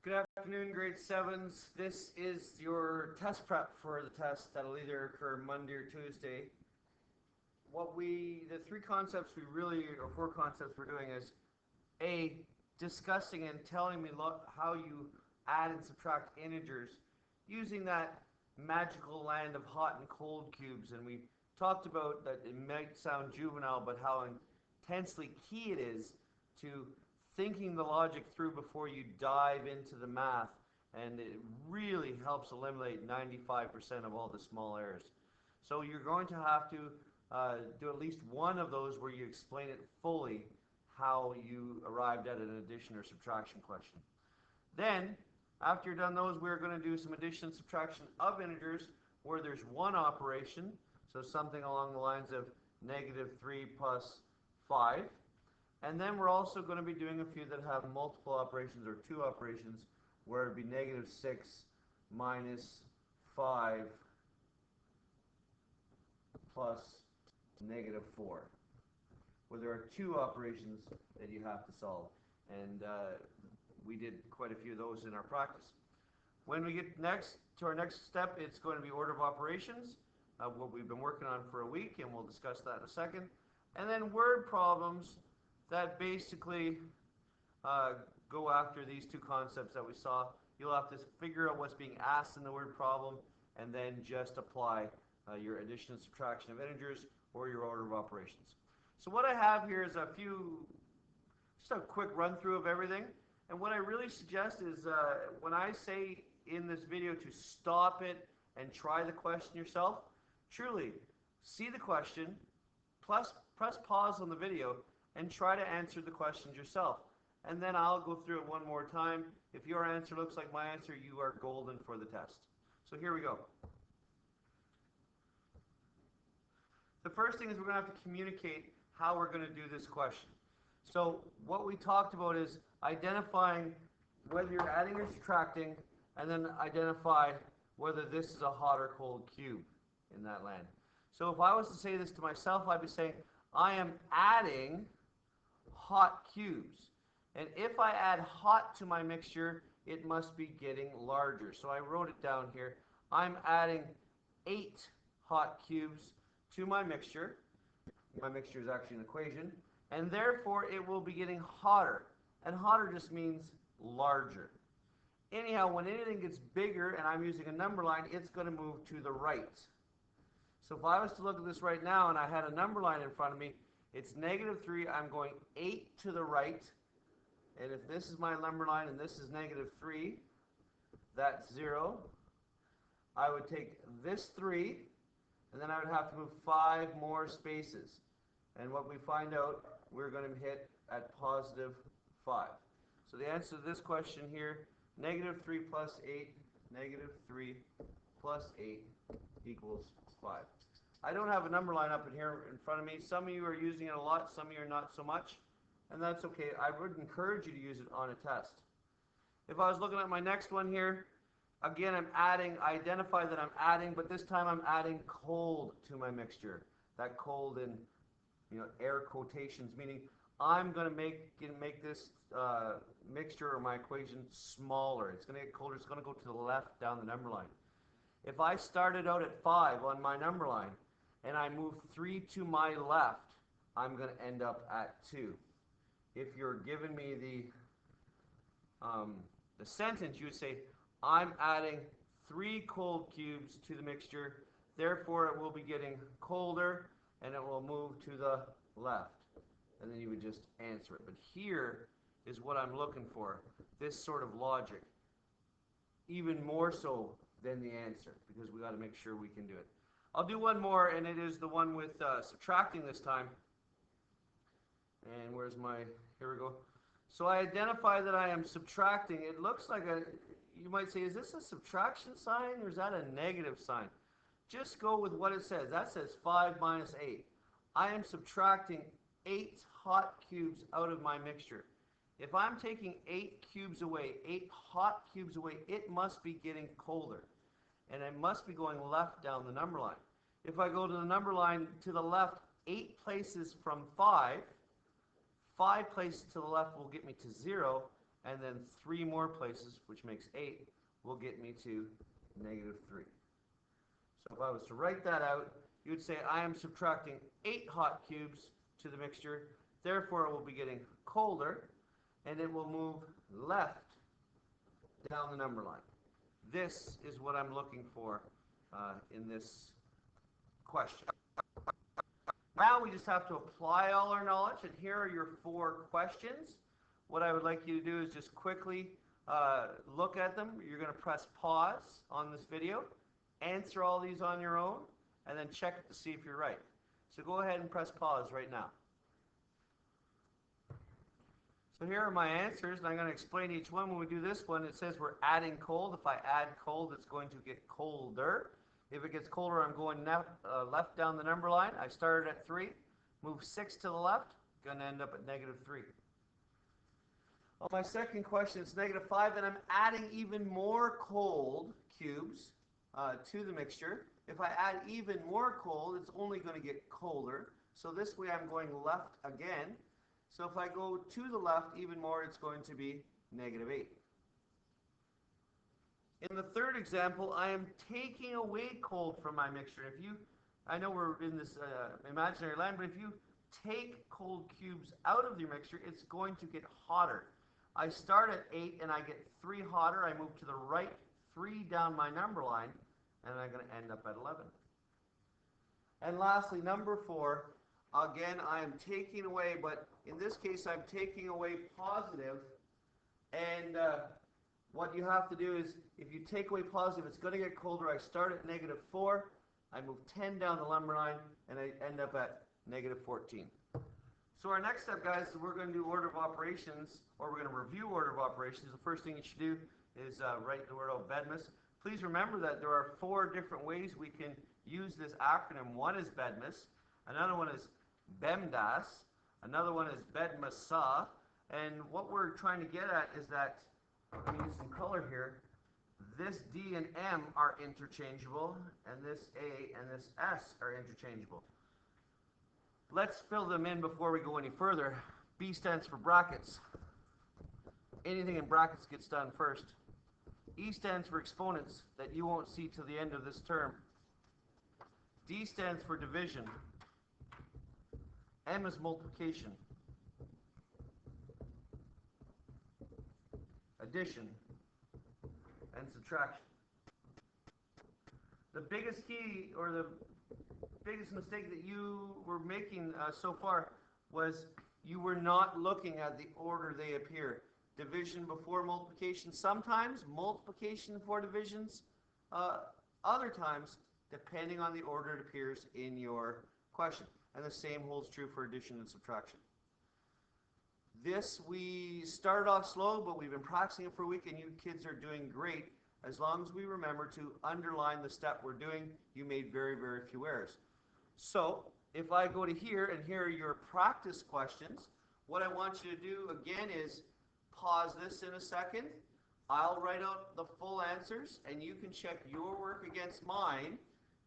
Good afternoon, grade 7s. This is your test prep for the test that'll either occur Monday or Tuesday. The three concepts or four concepts we're doing is A, discussing and telling me how you add and subtract integers using that magical land of hot and cold cubes. And we talked about that it might sound juvenile, but how intensely key it is to thinking the logic through before you dive into the math, and it really helps eliminate 95% of all the small errors. So you're going to have to do at least one of those where you explain it fully how you arrived at an addition or subtraction question. Then, after you're done those, we're going to do some addition and subtraction of integers where there's one operation, so something along the lines of -3 plus 5. And then we're also going to be doing a few that have multiple operations or two operations where it would be -6 minus 5 plus -4, where there are two operations that you have to solve. And we did quite a few of those in our practice. When we get to our next step, it's going to be order of operations, what we've been working on for a week, and we'll discuss that in a second. And then word problems that basically go after these two concepts that we saw. You'll have to figure out what's being asked in the word problem and then just apply your addition and subtraction of integers or your order of operations. So what I have here is just a quick run through of everything. And what I really suggest is when I say in this video to stop it and try the question yourself, truly see the question, plus press pause on the video, and try to answer the questions yourself. And then I'll go through it one more time. If your answer looks like my answer, you are golden for the test. So here we go. The first thing is we're going to have to communicate how we're going to do this question. So what we talked about is identifying whether you're adding or subtracting, and then identify whether this is a hot or cold cube in that land. So if I was to say this to myself, I'd be saying, I am adding hot cubes. And if I add hot to my mixture, it must be getting larger. So I wrote it down here. I'm adding 8 hot cubes to my mixture. My mixture is actually an equation. And therefore, it will be getting hotter. And hotter just means larger. Anyhow, when anything gets bigger and I'm using a number line, it's going to move to the right. So if I was to look at this right now and I had a number line in front of me, it's -3, I'm going 8 to the right. And if this is my number line and this is -3, that's 0. I would take this 3, and then I would have to move 5 more spaces. And what we find out, we're going to hit at +5. So the answer to this question here, -3 plus 8, -3 plus 8 equals 5. I don't have a number line up in here in front of me. Some of you are using it a lot, some of you are not so much, and that's okay. I would encourage you to use it on a test. If I was looking at my next one here, again, I identify that I'm adding, but this time I'm adding cold to my mixture. That cold in air quotations, meaning I'm going to make this mixture or my equation smaller. It's going to get colder. It's going to go to the left down the number line. If I started out at 5 on my number line and I move 3 to my left, I'm going to end up at 2. If you're giving me the sentence, you would say, I'm adding 3 cold cubes to the mixture, therefore it will be getting colder and it will move to the left. And then you would just answer it. But here is what I'm looking for, this sort of logic, even more so than the answer, because we got to make sure we can do it. I'll do one more, and it is the one with subtracting this time. And where's here we go. So I identify that I am subtracting. It looks like you might say, is this a subtraction sign or is that a negative sign? Just go with what it says. That says 5 minus 8. I am subtracting 8 hot cubes out of my mixture. If I'm taking 8 cubes away, 8 hot cubes away, it must be getting colder. And it must be going left down the number line. If I go to the number line to the left 8 places from 5, 5 places to the left will get me to 0, and then 3 more places, which makes 8, will get me to negative 3. So if I was to write that out, you would say I am subtracting 8 hot cubes to the mixture, therefore it will be getting colder, and it will move left down the number line. This is what I'm looking for in this question. Now we just have to apply all our knowledge, and here are your 4 questions. What I would like you to do is just quickly look at them. You're going to press pause on this video, answer all these on your own, and then check it to see if you're right. So go ahead and press pause right now. So here are my answers, and I'm going to explain each one. When we do this one, it says we're adding cold. If I add cold, it's going to get colder. If it gets colder, I'm going left down the number line. I started at 3, move 6 to the left, going to end up at negative 3. On my second question, it's negative 5, and I'm adding even more cold cubes to the mixture. If I add even more cold, it's only going to get colder. So this way I'm going left again. So if I go to the left even more, it's going to be negative 8. In the third example, I am taking away cold from my mixture. I know we're in this imaginary land, but if you take cold cubes out of your mixture, it's going to get hotter. I start at 8 and I get 3 hotter. I move to the right 3 down my number line, and I'm going to end up at 11. And lastly, number 4, again, I am taking away, but in this case, I'm taking away positive, and what you have to do is, if you take away positive, it's going to get colder. I start at negative 4, I move 10 down the number line, and I end up at negative 14. So our next step, guys, is we're going to do order of operations, or we're going to review order of operations. The first thing you should do is write the word out BEDMAS. Please remember that there are 4 different ways we can use this acronym. One is BEDMAS, another one is BEMDAS, another one is BEDMASA, and what we're trying to get at is that, I'm going to use some color here, this D and M are interchangeable, and this A and this S are interchangeable. Let's fill them in before we go any further. B stands for brackets. Anything in brackets gets done first. E stands for exponents that you won't see till the end of this term. D stands for division. M is multiplication. Addition and subtraction. The biggest key, or the biggest mistake that you were making so far, was you were not looking at the order they appear. Division before multiplication, sometimes multiplication before divisions, other times depending on the order it appears in your question. And the same holds true for addition and subtraction. This, we started off slow, but we've been practicing it for a week, and you kids are doing great. As long as we remember to underline the step we're doing, you made very, very few errors. So if I go to here, and here are your practice questions, what I want you to do again is pause this in a second. I'll write out the full answers, and you can check your work against mine.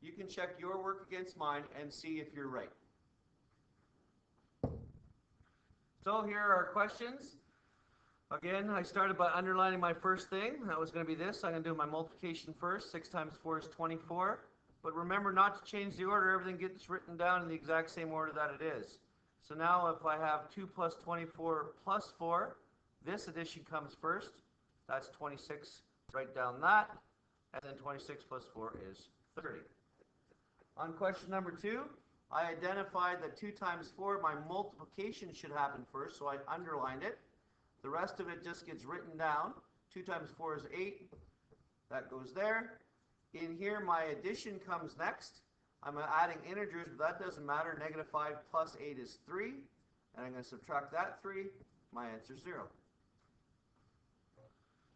You can check your work against mine and see if you're right. So here are our questions. Again, I started by underlining my first thing. That was going to be this. I'm going to do my multiplication first. 6 times 4 is 24. But remember not to change the order. Everything gets written down in the exact same order that it is. So now if I have 2 plus 24 plus 4, this addition comes first. That's 26. Write down that. And then 26 plus 4 is 30. On question number 2, I identified that 2 times 4, my multiplication should happen first, so I underlined it. The rest of it just gets written down. 2 times 4 is 8. That goes there. In here, my addition comes next. I'm adding integers, but that doesn't matter. Negative 5 plus 8 is 3. And I'm going to subtract that 3. My answer is 0.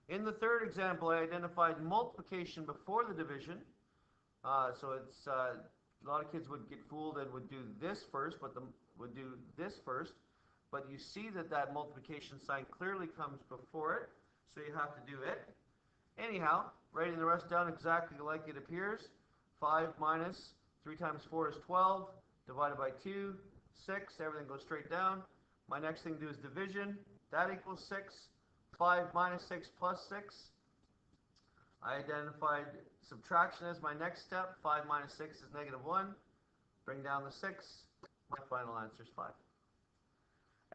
In the third example, I identified multiplication before the division. So it's a lot of kids would get fooled and would do this first, but would do this first. But you see that that multiplication sign clearly comes before it, so you have to do it. Anyhow, writing the rest down exactly like it appears. 5 minus 3 times 4 is 12, divided by 2, 6, everything goes straight down. My next thing to do is division. That equals 6. 5 minus 6 plus 6. I identified subtraction as my next step. 5 minus 6 is negative 1. Bring down the 6. My final answer is 5.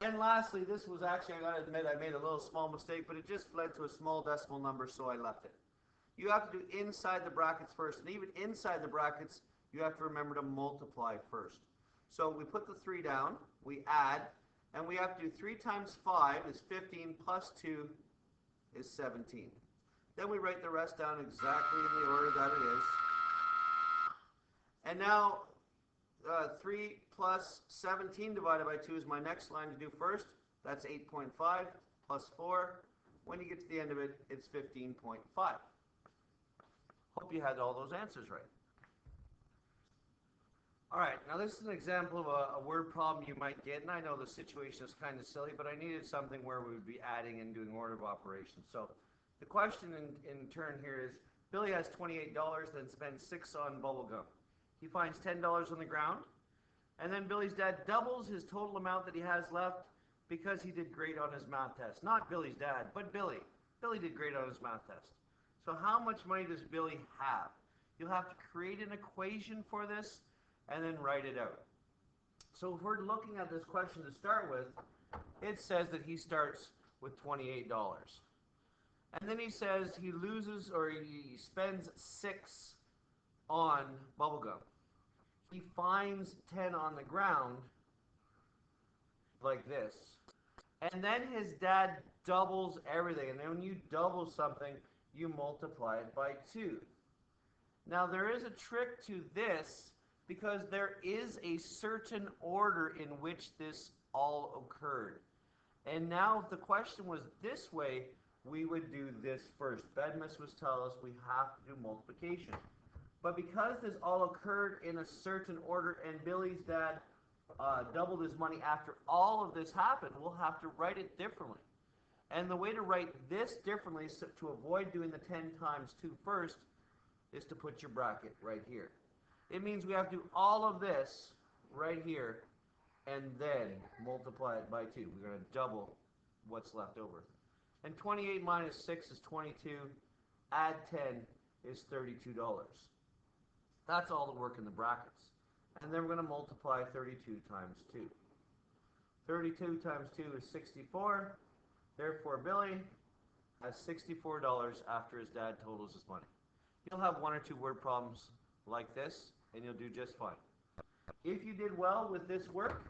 And lastly, this was actually, I gotta admit, I made a little small mistake, but it just led to a small decimal number, so I left it. You have to do inside the brackets first, and even inside the brackets, you have to remember to multiply first. So we put the 3 down, we add, and we have to do 3 times 5 is 15 plus 2 is 17. Then we write the rest down exactly in the order that it is. And now 3 plus 17 divided by 2 is my next line to do first. That's 8.5 plus 4. When you get to the end of it, it's 15.5. Hope you had all those answers right. All right, now this is an example of a word problem you might get, and I know the situation is kind of silly, but I needed something where we would be adding and doing order of operations. So the question in turn here is, Billy has $28, then spends 6 on bubble gum. He finds $10 on the ground, and then Billy's dad doubles his total amount that he has left because he did great on his math test. Not Billy's dad, but Billy. Billy did great on his math test. So how much money does Billy have? You'll have to create an equation for this and then write it out. So if we're looking at this question to start with, it says that he starts with $28. And then he says he loses, or he spends 6 on bubblegum. He finds 10 on the ground, like this. And then his dad doubles everything. And then when you double something, you multiply it by 2. Now there is a trick to this, because there is a certain order in which this all occurred. And now if the question was this way, we would do this first. Bedmus was telling us we have to do multiplication. But because this all occurred in a certain order and Billy's dad doubled his money after all of this happened, we'll have to write it differently. And the way to write this differently, so to avoid doing the 10 times 2 first, is to put your bracket right here. It means we have to do all of this right here and then multiply it by 2. We're going to double what's left over. And 28 minus 6 is 22. Add 10 is $32. That's all the work in the brackets. And then we're going to multiply 32 times 2. 32 times 2 is 64. Therefore, Billy has $64 after his dad totals his money. You'll have 1 or 2 word problems like this, and you'll do just fine. If you did well with this work,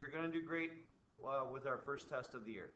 you're going to do great with our first test of the year.